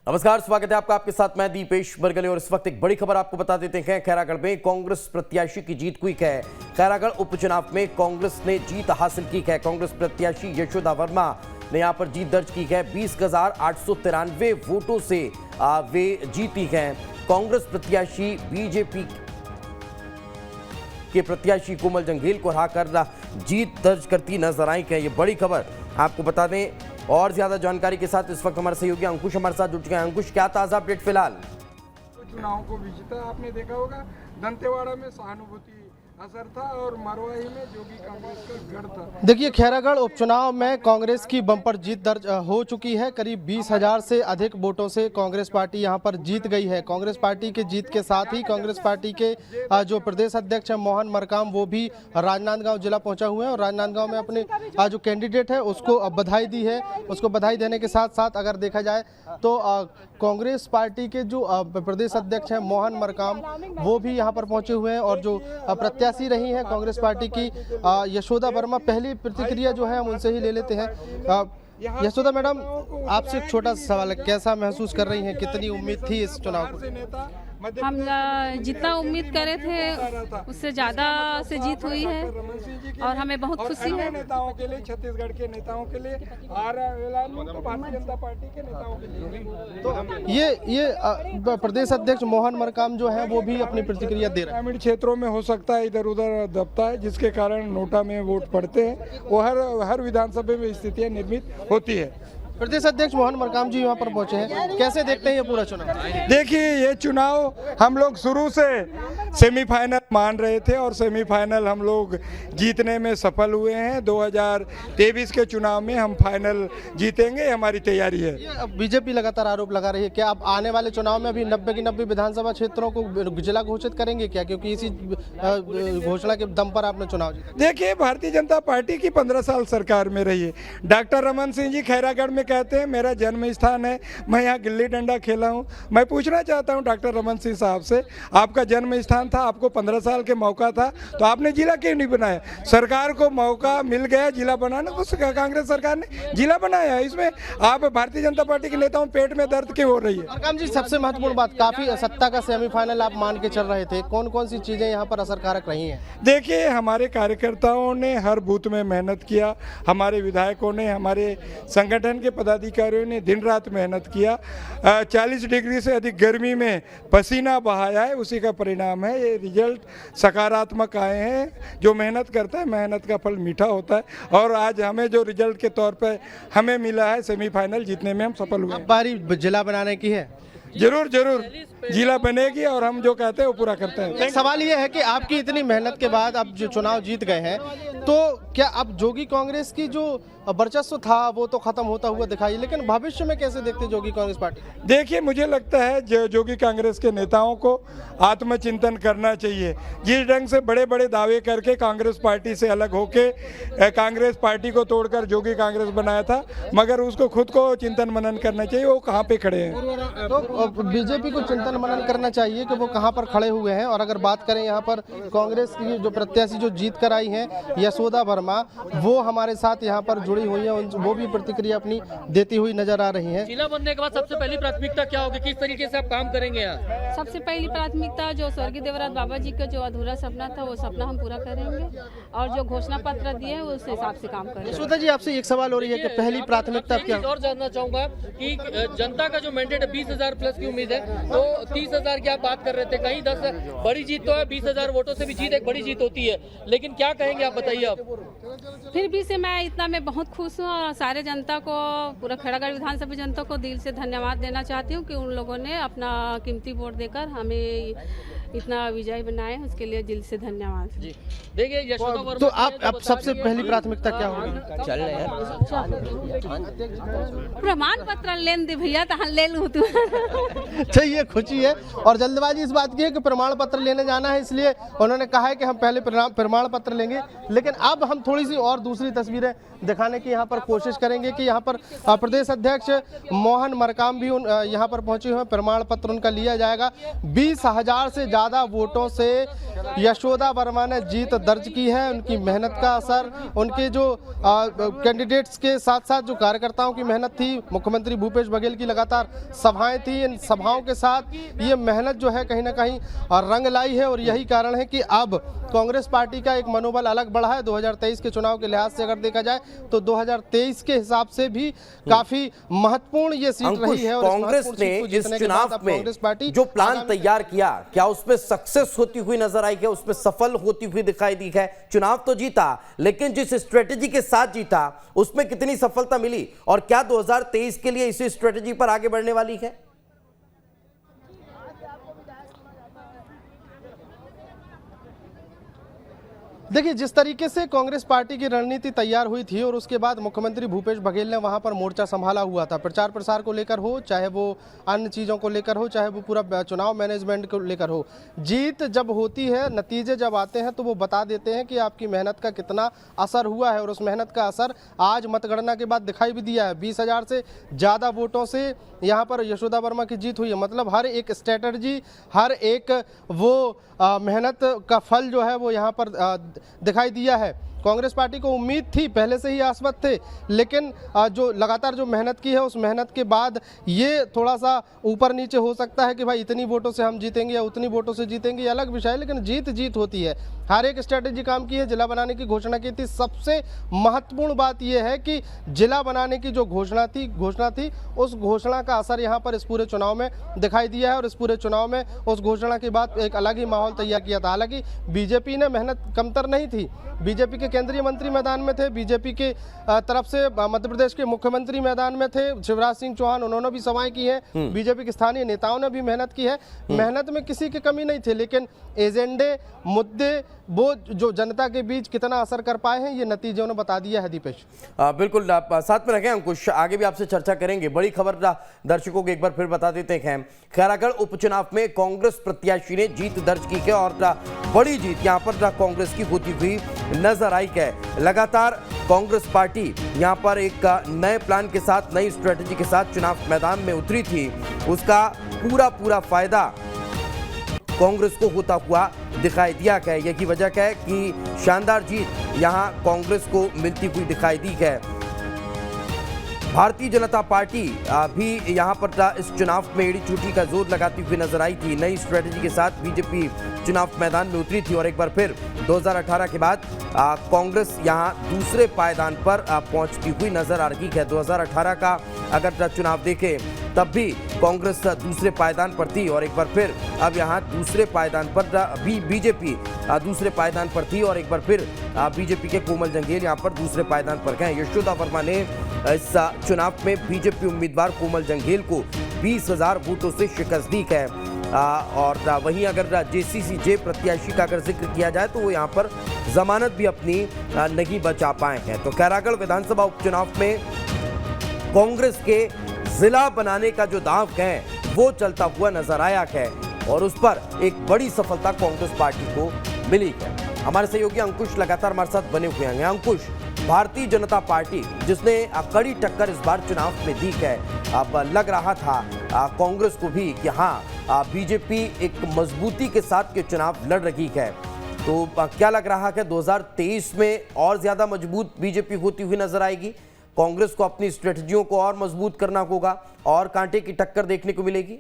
नमस्कार, स्वागत है आपका। आपके साथ मैं दीपेश बरगले और इस वक्त एक बड़ी खबर आपको बता देते हैं। खैरागढ़ में कांग्रेस प्रत्याशी की जीत हुई है। खैरागढ़ उपचुनाव में कांग्रेस ने जीत हासिल की है। कांग्रेस प्रत्याशी यशोदा वर्मा ने यहां पर जीत दर्ज की है। 20,893 वोटों से वे जीती हैं। कांग्रेस प्रत्याशी बीजेपी के प्रत्याशी कोमल जंघेल को हराकर जीत दर्ज करती नजर आई है। ये बड़ी खबर आपको बता दें। और ज्यादा जानकारी के साथ इस वक्त हमारे सहयोगी अंकुश हमारे साथ जुड़ चुके हैं। अंकुश, क्या ताजा अपडेट फिलहाल? चुनाव को जीता आपने देखा होगा, दंतेवाड़ा में सहानुभूति असर था और मरवाही में जोगी कांग्रेस का गढ़ था। देखिए, खैरागढ़ उपचुनाव में कांग्रेस की बम्पर जीत दर्ज हो चुकी है। करीब 20,000 से अधिक वोटों से कांग्रेस पार्टी यहां पर जीत गई है। कांग्रेस पार्टी के जीत के साथ ही कांग्रेस पार्टी के जो प्रदेश अध्यक्ष हैं मोहन मरकाम, वो भी राजनांदगांव जिला पहुंचा हुए हैं और राजनांदगांव में अपने जो कैंडिडेट है उसको बधाई दी है। उसको बधाई देने के साथ साथ अगर देखा जाए तो कांग्रेस पार्टी के जो प्रदेश अध्यक्ष हैं मोहन मरकाम, वो भी यहाँ पर पहुंचे हुए हैं और जो प्रत्याशी रही हैं कांग्रेस पार्टी की यशोदा वर्मा, पहली प्रतिक्रिया जो है हम उनसे ही ले लेते हैं। यशोदा मैडम, आपसे एक छोटा सा सवाल है, कैसा महसूस कर रही हैं? कितनी उम्मीद थी इस चुनाव को? हम जितना उम्मीद करे थे उससे ज़्यादा से जीत हुई है और हमें बहुत खुशी है। नेताओं के लिए, छत्तीसगढ़ के नेताओं के लिए और भारतीय जनता पार्टी के नेताओं के लिए तो ये प्रदेश अध्यक्ष मोहन मरकाम जो है वो भी अपनी प्रतिक्रिया दे रहे हैं। ग्रामीण क्षेत्रों में हो सकता है इधर उधर दबता है, जिसके कारण नोटा में वोट पड़ते हैं। वो हर विधानसभा में स्थितियाँ निर्मित होती है। प्रदेश अध्यक्ष मोहन मरकाम जी यहाँ पर पहुंचे हैं, कैसे देखते हैं ये पूरा चुनाव? देखिए, ये चुनाव हम लोग शुरू से सेमीफाइनल मान रहे थे और सेमीफाइनल हम लोग जीतने में सफल हुए हैं। 2023 के चुनाव में हम फाइनल जीतेंगे, हमारी तैयारी है। बीजेपी लगातार आरोप लगा रही है, क्या आप आने वाले चुनाव में अभी 90 की 90 विधानसभा क्षेत्रों को जिला घोषित करेंगे क्या? क्योंकि इसी घोषणा के दम पर आपने चुनाव जीता। देखिए, भारतीय जनता पार्टी की 15 साल सरकार में रही है। डॉक्टर रमन सिंह जी खैरागढ़ में कहते हैं मेरा जन्म स्थान है, मैं यहाँ गिल्ली डंडा खेला हूँ। मैं पूछना चाहता हूँ डॉक्टर रमन सिंह साहब से, आपका जन्म स्थान था, आपको 15 साल के मौका था, तो आपने जिला क्यों नहीं बनाया? सरकार को मौका मिल गया जिला बनाना, तो कांग्रेस सरकार ने जिला बनाया। इसमें आप भारतीय जनता पार्टी के नेताओं पेट में दर्द क्यों हो रही है? मरकाम जी, सबसे महत्वपूर्ण बात, काफी सत्ता का सेमीफाइनल आप मान के चल रहे थे, कौन कौन सी चीजें यहाँ पर असरकारक रही हैं? देखिए, हमारे कार्यकर्ताओं ने हर बूथ में मेहनत किया, हमारे विधायकों ने, हमारे संगठन के पदाधिकारियों ने दिन रात मेहनत किया। 40 डिग्री से अधिक गर्मी में पसीना बहाया है, उसी का परिणाम है। ये रिजल्ट सकारात्मक आए हैं। जो मेहनत करता है, मेहनत का फल मीठा होता है और आज हमें जो रिजल्ट के तौर पर हमें मिला है, सेमीफाइनल जीतने में हम सफल हुए। बारी जिला बनाने की है? जरूर जिला बनेगी और हम जो कहते हैं वो पूरा करते हैं। सवाल ये है कि आपकी इतनी मेहनत के बाद अब जो चुनाव जीत गए हैं, तो क्या अब जोगी कांग्रेस की जो वर्चस्व था वो तो खत्म होता हुआ दिखाई, लेकिन भविष्य में कैसे देखते जोगी कांग्रेस पार्टी? देखिए, मुझे लगता है जोगी कांग्रेस के नेताओं को आत्मचिंतन करना चाहिए। जिस ढंग से बड़े बड़े दावे करके कांग्रेस पार्टी से अलग होके कांग्रेस पार्टी को तोड़कर जोगी कांग्रेस बनाया था, मगर उसको खुद को चिंतन मनन करना चाहिए, वो कहाँ पे खड़े हैं। तो बीजेपी को चिंतन मनन करना चाहिए कि वो कहाँ पर खड़े हुए हैं। और अगर बात करें यहाँ पर कांग्रेस की जो प्रत्याशी जो जीत कर आई हैं यशोदा वर्मा, वो हमारे साथ यहाँ पर जुड़ी हुई है, वो भी प्रतिक्रिया अपनी देती हुई नजर आ रही हैं। जिला बनने के बाद सबसे पहली प्राथमिकता क्या होगी, किस तरीके से आप काम करेंगे यहाँ? सबसे पहली प्राथमिकता जो स्वर्गीय देवराज बाबा जी का जो अधूरा सपना था, वो सपना हम पूरा करेंगे और जो घोषणा पत्र दिए हैं उस हिसाब से काम करेंगे। यशोदा जी, आपसे एक सवाल हो रही है कि पहली प्राथमिकता क्या? और जानना चाहूंगा कि जनता का जो मैंडेट है 20,000 प्लस की उम्मीद है, तो 30,000 की आप बात कर रहे थे, कहीं 10 बड़ी जीत तो है, 20,000 वोटों से भी जीत एक बड़ी जीत होती है, लेकिन क्या कहेंगे आप, बताइए आप। फिर भी से मैं इतना में बहुत खुश हूँ और सारे जनता को, पूरा खैरागढ़ विधानसभा जनता को दिल से धन्यवाद देना चाहती हूँ कि उन लोगों ने अपना कीमती वोट देकर हमें इतना विजय बनाए, उसके लिए दिल से धन्यवाद जी। देखिए, यशोदा वर्मा, तो आप सबसे पहली प्राथमिकता क्या होगी? प्रमाण पत्र लेन दे भैया, तो ले लूँ तू। चाहिए खुशी है और जल्दबाजी इस बात की है कि प्रमाण पत्र लेने जाना है, इसलिए उन्होंने कहा है कि हम पहले प्रमाण पत्र लेंगे। लेकिन अब हम थोड़ी सी और दूसरी तस्वीरें दिखाने की यहाँ पर कोशिश करेंगे कि यहाँ पर प्रदेश अध्यक्ष मोहन मरकाम भी यहाँ पर पहुंचे हुए हैं, प्रमाण पत्र उनका लिया जाएगा। 20,000 से ज़्यादा वोटों से यशोदा वर्मा ने जीत दर्ज की है। उनकी मेहनत का असर, उनके जो कैंडिडेट्स के साथ साथ जो कार्यकर्ताओं की मेहनत थी, मुख्यमंत्री भूपेश बघेल की लगातार सभाएं थी, इन सभाओं के साथ ये मेहनत जो है कहीं ना कहीं रंग लाई है। और यही कारण है कि अब कांग्रेस पार्टी का एक मनोबल अलग बढ़ा है। 2023 के चुनाव के लिहाज से अगर देखा जाए तो 2023 के हिसाब से भी काफी महत्वपूर्ण ये सीट रही है। और कांग्रेस ने इस चुनाव में जो प्लान तैयार किया, क्या उसमें सक्सेस होती हुई नजर आई, क्या उसमें सफल होती हुई दिखाई दी है? चुनाव तो जीता, लेकिन जिस स्ट्रेटेजी के साथ जीता उसमें कितनी सफलता मिली, और क्या 2023 के लिए इसी स्ट्रेटेजी पर आगे बढ़ने वाली है? देखिए, जिस तरीके से कांग्रेस पार्टी की रणनीति तैयार हुई थी और उसके बाद मुख्यमंत्री भूपेश बघेल ने वहां पर मोर्चा संभाला हुआ था, प्रचार प्रसार को लेकर हो, चाहे वो अन्य चीज़ों को लेकर हो, चाहे वो पूरा चुनाव मैनेजमेंट को लेकर हो। जीत जब होती है, नतीजे जब आते हैं तो वो बता देते हैं कि आपकी मेहनत का कितना असर हुआ है। और उस मेहनत का असर आज मतगणना के बाद दिखाई भी दिया है। 20,000 से ज़्यादा वोटों से यहाँ पर यशोदा वर्मा की जीत हुई है। मतलब हर एक स्ट्रेटजी, हर एक वो मेहनत का फल जो है वो यहाँ पर दिखाई दिया है। कांग्रेस पार्टी को उम्मीद थी, पहले से ही आश्वस्त थे, लेकिन जो लगातार जो मेहनत की है उस मेहनत के बाद ये थोड़ा सा ऊपर नीचे हो सकता है कि भाई इतनी वोटों से हम जीतेंगे या उतनी वोटों से जीतेंगे, ये अलग विषय है, लेकिन जीत होती है। हर एक स्ट्रेटेजी काम की है। जिला बनाने की घोषणा की थी। सबसे महत्वपूर्ण बात यह है कि जिला बनाने की जो घोषणा थी उस घोषणा का असर यहाँ पर इस पूरे चुनाव में दिखाई दिया है। और इस पूरे चुनाव में उस घोषणा के बाद एक अलग ही माहौल तैयार किया था। हालांकि बीजेपी ने मेहनत कमतर नहीं थी। बीजेपी के केंद्रीय मंत्री मैदान में थे, बीजेपी के तरफ से मध्य प्रदेश के मुख्यमंत्री मैदान में थे, शिवराज सिंह चौहान, उन्होंने भी सभाएं की हैं, बीजेपी के स्थानीय नेताओं ने भी मेहनत की है। मेहनत में किसी की कमी नहीं थी, लेकिन एजेंडे, मुद्दे, वो जो जनता के बीच कितना असर कर पाए हैं, ये नतीजों ने बता दिया है। दीपेश, बिल्कुल, आप साथ में रखें अंकुश, आगे भी आपसे चर्चा करेंगे। बड़ी खबर दर्शकों को एक बार फिर बता देते हैं। खैरागढ़ उपचुनाव में कांग्रेस प्रत्याशी ने जीत दर्ज की है और बड़ी जीत यहां पर कांग्रेस की होती हुई नजर आई है। लगातार कांग्रेस पार्टी यहां पर एक नए प्लान के साथ, नई स्ट्रेटेजी के साथ चुनाव मैदान में उतरी थी। उसका पूरा फायदा कांग्रेस को होता हुआ दिखाई दिया है। यही वजह है कि शानदार जीत यहां कांग्रेस को मिलती हुई दिखाई दी है। भारतीय जनता पार्टी भी यहां पर इस चुनाव में एड़ी चोटी का जोर लगाती हुई नजर आई थी। नई स्ट्रेटेजी के साथ बीजेपी चुनाव मैदान में उतरी थी और एक बार फिर 2018 के बाद कांग्रेस यहां दूसरे पायदान पर पहुंचती हुई नजर आ रही है। 2018 का अगर चुनाव देखें तब भी कांग्रेस दूसरे पायदान पर थी और एक बार फिर अब यहां दूसरे पायदान पर भी बीजेपी दूसरे पायदान पर थी और एक बार फिर बीजेपी के कोमल जंगेल यहां पर दूसरे पायदान पर गए। यशोदा वर्मा ने इस चुनाव में बीजेपी उम्मीदवार कोमल जंगेल को 20,000 वोटों से शिकस्त दी है। और वहीं अगर जेसीसी प्रत्याशी का अगर जिक्र किया जाए तो वो यहाँ पर जमानत भी अपनी नहीं बचा पाए हैं। तो खैरागढ़ विधानसभा उपचुनाव में कांग्रेस के जिला बनाने का जो दांव है वो चलता हुआ नजर आया है और उस पर एक बड़ी सफलता कांग्रेस पार्टी को मिली है। हमारे सहयोगी अंकुश लगातार हमारे साथ बने हुए हैं। अंकुश, भारतीय जनता पार्टी जिसने कड़ी टक्कर इस बार चुनाव में दी है, अब लग रहा था कांग्रेस को भी कि हाँ बीजेपी एक मजबूती के साथ के चुनाव लड़ रही है, तो क्या लग रहा है 2023 में और ज्यादा मजबूत बीजेपी होती हुई नजर आएगी? कांग्रेस को अपनी स्ट्रेटजियों को और मजबूत करना होगा और कांटे की टक्कर देखने को मिलेगी?